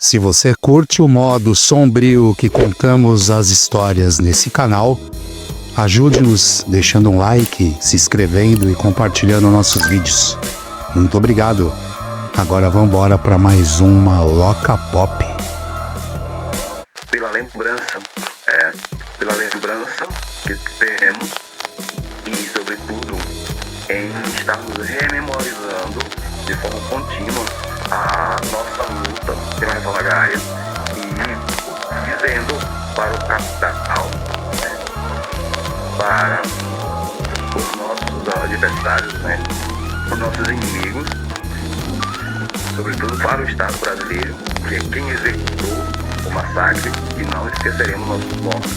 Se você curte o modo sombrio que contamos as histórias nesse canal, ajude-nos deixando um like, se inscrevendo e compartilhando nossos vídeos. Muito obrigado. Agora vamos embora para mais uma Loca Pop. Pela lembrança que temos e, sobretudo, em estarmos rememorizando de forma contínua a nossa luta pela reforma agrária e dizendo para o capital, para os nossos adversários, os nossos inimigos, sobretudo para o Estado brasileiro, que é quem executou o massacre, e não esqueceremos nossos mortos.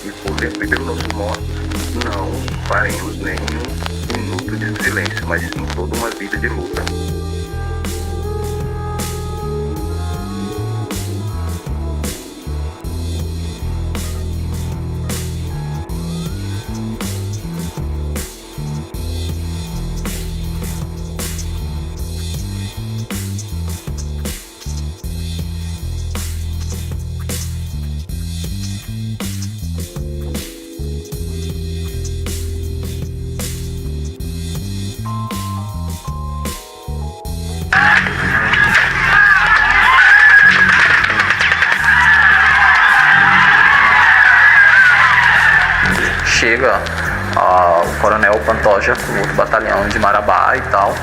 E pelos nossos mortos não faremos nenhum minuto de silêncio, mas sim toda uma vida de luta. Chega o coronel Pantoja com outro batalhão de Marabá e tal.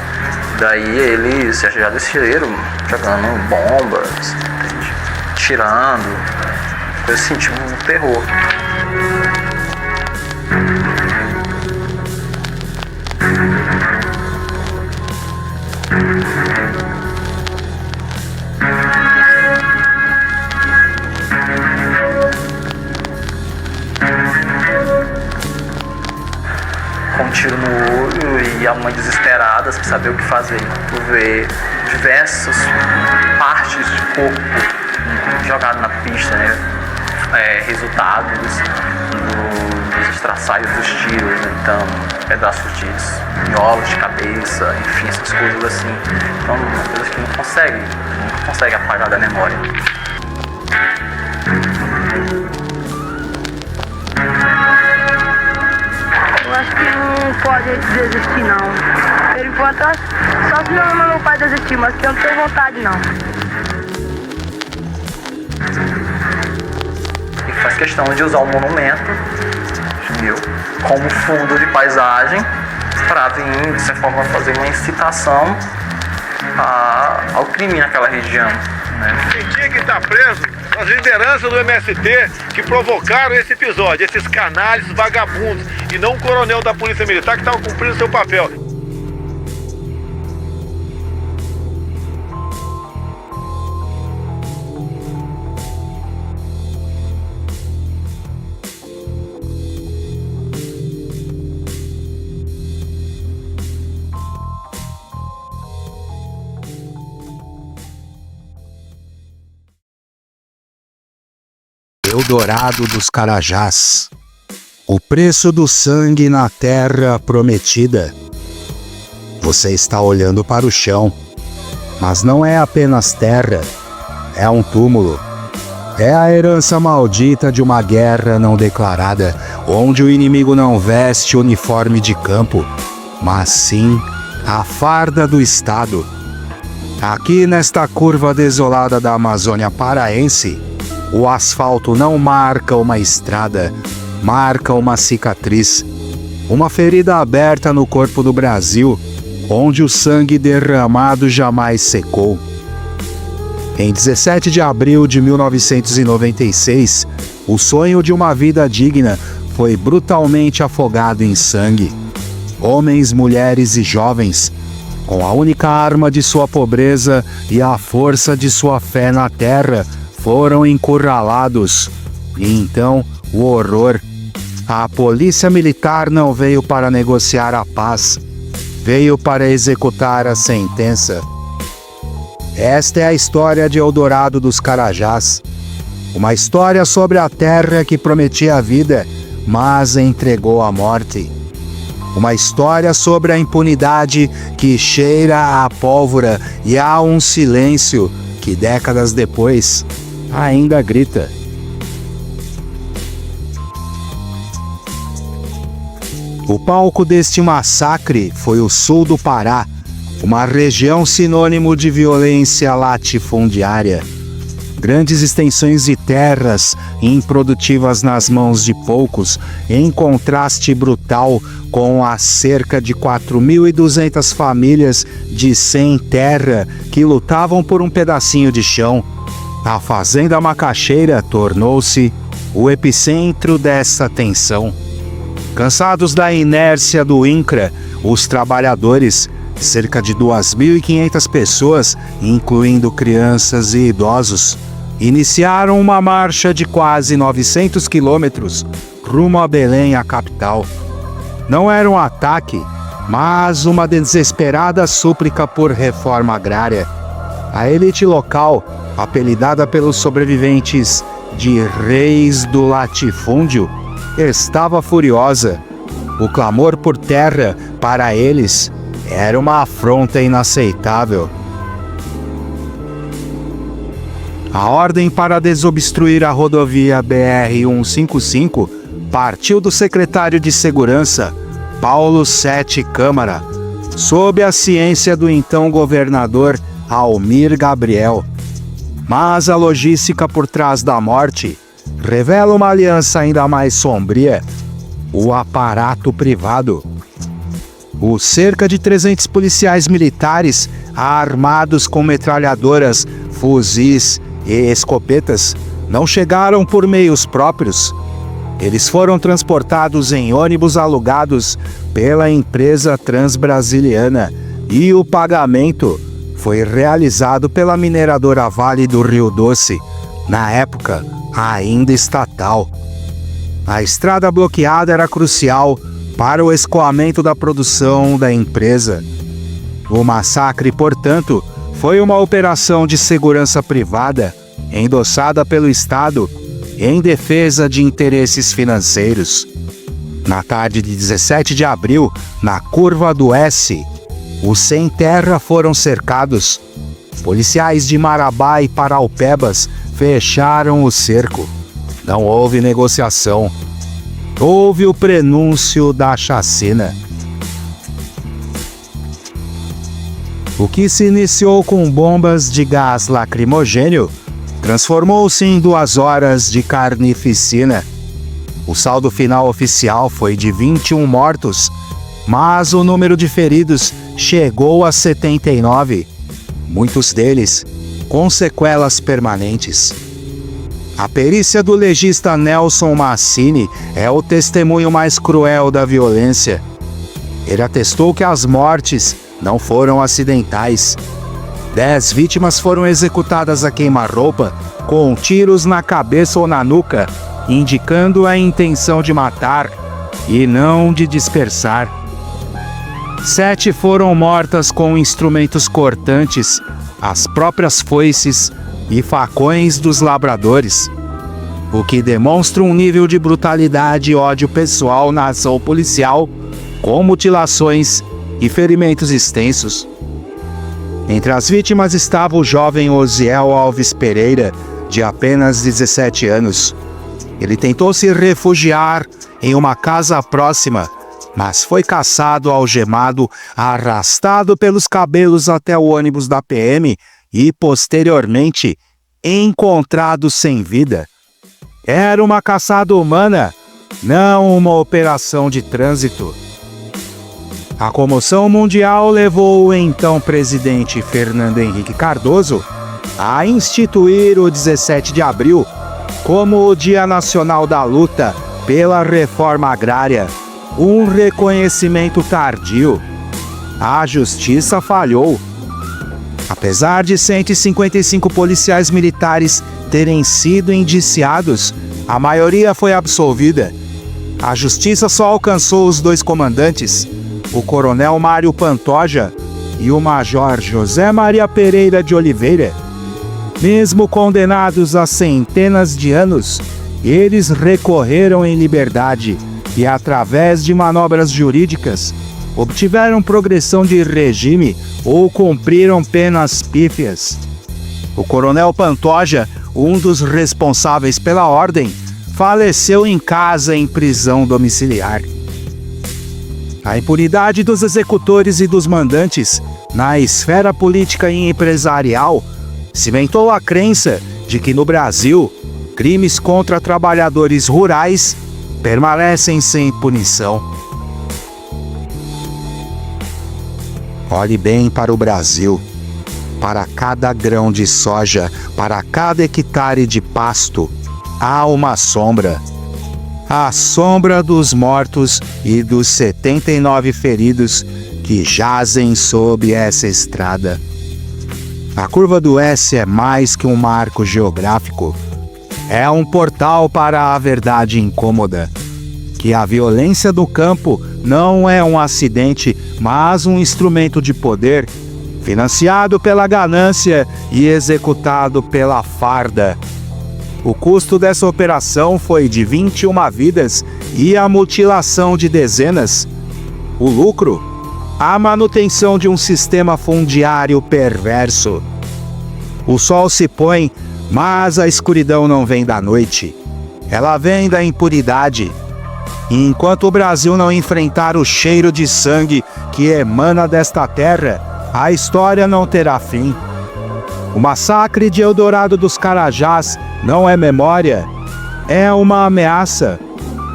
Daí eles já desceram jogando bombas, tirando, coisa assim, tipo um terror. Com um tiro no olho e a mãe desesperada, sem saber o que fazer, por ver diversas partes de corpo jogado na pista, resultados dos estraçalhos dos tiros, então pedaços de miolos de cabeça, enfim, essas coisas assim. Então, coisas que não consegue apagar da memória. Eu acho que não pode desistir não. Por enquanto, só se meu pai desistir, mas que eu não tenho vontade não. E faz questão de usar o monumento, como fundo de paisagem, para vir, de certa forma, fazer uma incitação ao crime naquela região. Quem tinha que estar preso, as lideranças do MST que provocaram esse episódio, esses canalhas vagabundos, e não o coronel da Polícia Militar que estava cumprindo seu papel. Eldorado dos Carajás. O preço do sangue na terra prometida. Você está olhando para o chão, mas não é apenas terra, é um túmulo. É a herança maldita de uma guerra não declarada, onde o inimigo não veste uniforme de campo, mas sim a farda do Estado. Aqui nesta curva desolada da Amazônia paraense, o asfalto não marca uma estrada, marca uma cicatriz, uma ferida aberta no corpo do Brasil, onde o sangue derramado jamais secou. Em 17 de abril de 1996, o sonho de uma vida digna foi brutalmente afogado em sangue. Homens, mulheres e jovens, com a única arma de sua pobreza e a força de sua fé na terra, foram encurralados. E então, o horror. A polícia militar não veio para negociar a paz, veio para executar a sentença. Esta é a história de Eldorado dos Carajás. Uma história sobre a terra que prometia a vida, mas entregou a morte. Uma história sobre a impunidade que cheira a pólvora e há um silêncio que décadas depois ainda grita. O palco deste massacre foi o sul do Pará, uma região sinônimo de violência latifundiária. Grandes extensões de terras improdutivas nas mãos de poucos, em contraste brutal com as cerca de 4.200 famílias de sem terra que lutavam por um pedacinho de chão. A fazenda macaxeira tornou-se o epicentro dessa tensão. Cansados da inércia do INCRA, os trabalhadores, cerca de 2.500 pessoas, incluindo crianças e idosos, iniciaram uma marcha de quase 900 quilômetros rumo a Belém, a capital. Não era um ataque, mas uma desesperada súplica por reforma agrária. A elite local, apelidada pelos sobreviventes de Reis do Latifúndio, estava furiosa. O clamor por terra, para eles, era uma afronta inaceitável. A ordem para desobstruir a rodovia BR-155 partiu do secretário de Segurança, Paulo Sete Câmara, sob a ciência do então governador Almir Gabriel. Mas a logística por trás da morte revela uma aliança ainda mais sombria: o aparato privado. Os cerca de 300 policiais militares, armados com metralhadoras, fuzis e escopetas, não chegaram por meios próprios. Eles foram transportados em ônibus alugados pela empresa Transbrasiliana e o pagamento foi realizado pela mineradora Vale do Rio Doce, na época ainda estatal. A estrada bloqueada era crucial para o escoamento da produção da empresa. O massacre, portanto, foi uma operação de segurança privada, endossada pelo Estado, em defesa de interesses financeiros. Na tarde de 17 de abril, na curva do S, os sem terra foram cercados. Policiais de Marabá e Paraupebas fecharam o cerco. Não houve negociação. Houve o prenúncio da chacina. O que se iniciou com bombas de gás lacrimogêneo transformou-se em 2 horas de carnificina. O saldo final oficial foi de 21 mortos, mas o número de feridos chegou a 79, muitos deles com sequelas permanentes. A perícia do legista Nelson Massini é o testemunho mais cruel da violência. Ele atestou que as mortes não foram acidentais. 10 vítimas foram executadas a queima-roupa, com tiros na cabeça ou na nuca, indicando a intenção de matar e não de dispersar. 7 foram mortas com instrumentos cortantes, as próprias foices e facões dos lavradores, o que demonstra um nível de brutalidade e ódio pessoal na ação policial, com mutilações e ferimentos extensos. Entre as vítimas estava o jovem Osiel Alves Pereira, de apenas 17 anos. Ele tentou se refugiar em uma casa próxima, mas foi caçado, algemado, arrastado pelos cabelos até o ônibus da PM e, posteriormente, encontrado sem vida. Era uma caçada humana, não uma operação de trânsito. A comoção mundial levou o então presidente Fernando Henrique Cardoso a instituir o 17 de abril como o Dia Nacional da Luta pela Reforma Agrária, um reconhecimento tardio. A justiça falhou. Apesar de 155 policiais militares terem sido indiciados, a maioria foi absolvida. A justiça só alcançou os 2 comandantes, o coronel Mário Pantoja e o major José Maria Pereira de Oliveira. Mesmo condenados a centenas de anos, eles recorreram em liberdade e, através de manobras jurídicas, obtiveram progressão de regime ou cumpriram penas pífias. O coronel Pantoja, um dos responsáveis pela ordem, faleceu em casa em prisão domiciliar. A impunidade dos executores e dos mandantes na esfera política e empresarial cimentou a crença de que no Brasil, crimes contra trabalhadores rurais permanecem sem punição. Olhe bem para o Brasil. Para cada grão de soja, para cada hectare de pasto, há uma sombra. A sombra dos mortos e dos 79 feridos que jazem sob essa estrada. A curva do S é mais que um marco geográfico. É um portal para a verdade incômoda. Que a violência do campo não é um acidente, mas um instrumento de poder, financiado pela ganância e executado pela farda. O custo dessa operação foi de 21 vidas e a mutilação de dezenas. O lucro? A manutenção de um sistema fundiário perverso. O sol se põe, mas a escuridão não vem da noite. Ela vem da impunidade. E enquanto o Brasil não enfrentar o cheiro de sangue que emana desta terra, a história não terá fim. O massacre de Eldorado dos Carajás não é memória, é uma ameaça,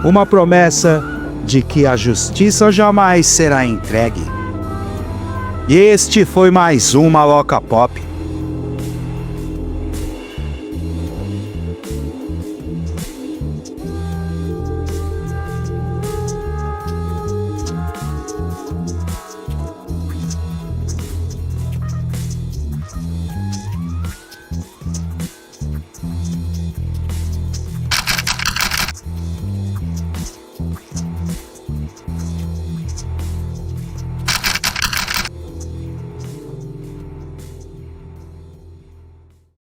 uma promessa de que a justiça jamais será entregue. E este foi mais um Maloca Pop.